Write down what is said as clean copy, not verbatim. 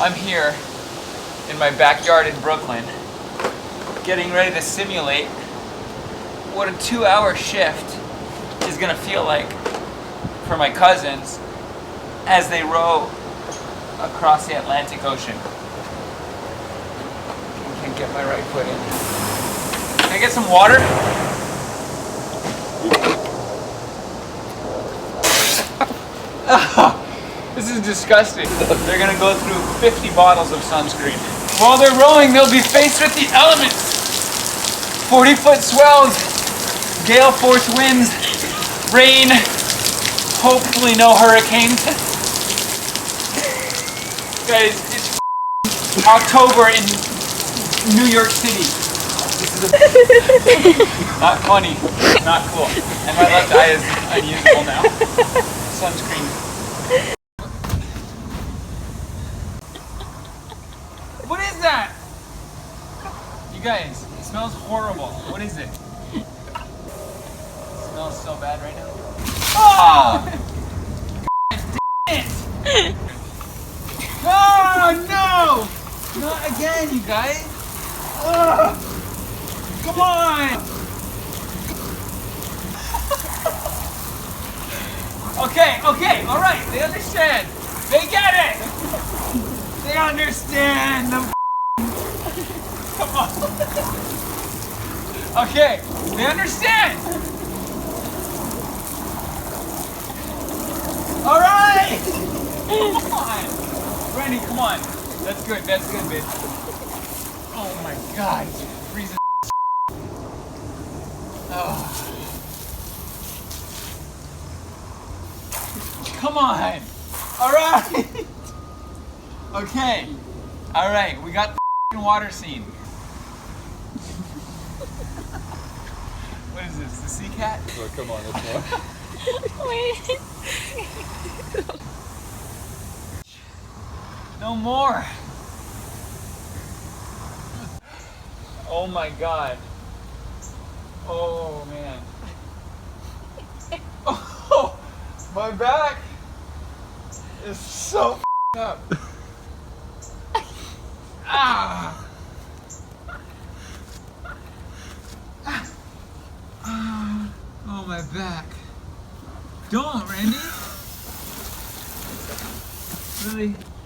I'm here in my backyard in Brooklyn, getting ready to simulate what a 2-hour shift is gonna feel like for my cousins as they row across the Atlantic Ocean. I can't get my right foot in. Can I get some water? Oh, this is disgusting. They're gonna go through 50 bottles of sunscreen. While they're rowing, they'll be faced with the elements. 40-foot swells, gale force winds, rain, hopefully no hurricanes. Guys, it's October in New York City. This is not funny, not cool. And my left eye is unusable now. Sunscreen. What is that? You guys, it smells horrible. What is it? It smells so bad right now. Oh! God damn it! Oh no! Not again, you guys! Ugh. Come on! Okay, alright, they understand. They get it! They understand the come on. Okay, they understand! Alright! Come on! Brandy, come on. That's good, bitch. Oh my god, it's freezing. Oh. Come on! Alright! Okay. Alright, we got the water scene. What is this? The sea cat? Oh, come on, let's go. Wait. No more! Oh my god. Oh man. Oh, my back is so up. Ah. Oh, my back. Don't, Randy. Really?